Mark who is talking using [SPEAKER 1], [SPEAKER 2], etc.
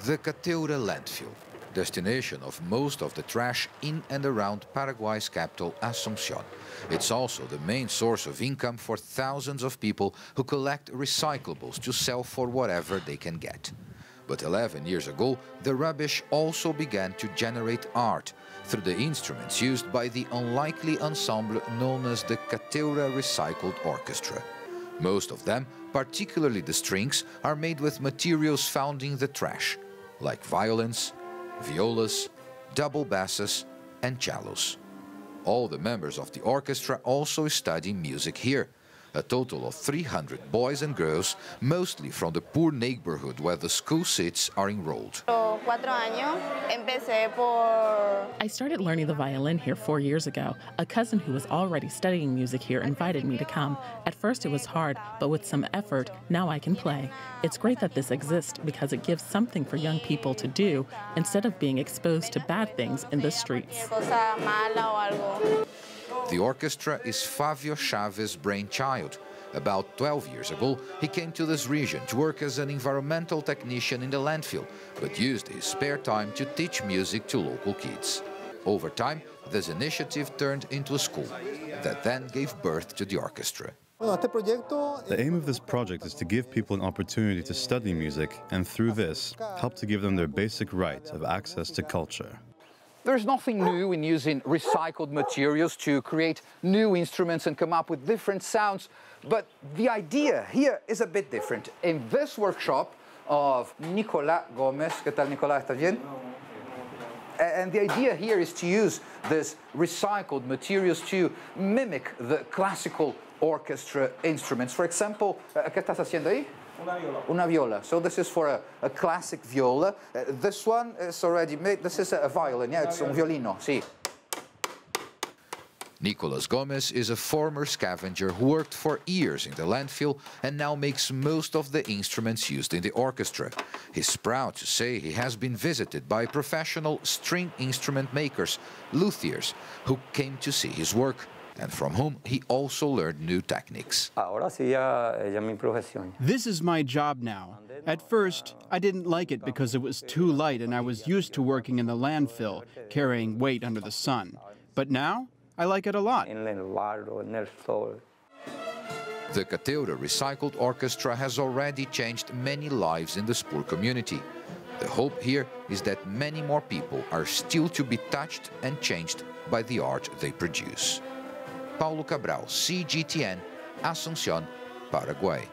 [SPEAKER 1] The Cateura Landfill, destination of most of the trash in and around Paraguay's capital, Asunción. It's also the main source of income for thousands of people who collect recyclables to sell for whatever they can get. But 11 years ago, the rubbish also began to generate art through the instruments used by the unlikely ensemble known as the Cateura Recycled Orchestra. Most of them, particularly the strings, are made with materials found in the trash, like violins, violas, double basses and cellos. All the members of the orchestra also study music here. A total of 300 boys and girls, mostly from the poor neighborhood where the school sits, are enrolled.
[SPEAKER 2] I started learning the violin here 4 years ago. A cousin who was already studying music here invited me to come. At first it was hard, but with some effort, now I can play. It's great that this exists because it gives something for young people to do instead of being exposed to bad things in the streets.
[SPEAKER 1] The orchestra is Fabio Chaves' brainchild. About 12 years ago, he came to this region to work as an environmental technician in the landfill, but used his spare time to teach music to local kids. Over time, this initiative turned into a school that then gave birth to the orchestra.
[SPEAKER 3] The aim of this project is to give people an opportunity to study music and through this, help to give them their basic right of access to culture.
[SPEAKER 4] There's nothing new in using recycled materials to create new instruments and come up with different sounds, but the idea here is a bit different. In this workshop of Nicolás Gómez, ¿qué tal Nicolás? ¿Estás bien? And the idea here is to use this recycled materials to mimic the classical orchestra instruments. For example, ¿qué estás haciendo ahí? Una viola. So this is for a classic viola. This one is already made. This is a violin. Yeah, it's un violino. Sí.
[SPEAKER 1] Nicolás Gómez is a former scavenger who worked for years in the landfill and now makes most of the instruments used in the orchestra. He's proud to say he has been visited by professional string instrument makers, luthiers, who came to see his work, and from whom he also learned new techniques.
[SPEAKER 5] This is my job now. At first, I didn't like it because it was too light and I was used to working in the landfill, carrying weight under the sun. But now, I like it a lot.
[SPEAKER 1] The Cateura Recycled Orchestra has already changed many lives in the Spur community. The hope here is that many more people are still to be touched and changed by the art they produce. Paulo Cabral, CGTN, Asunción, Paraguay.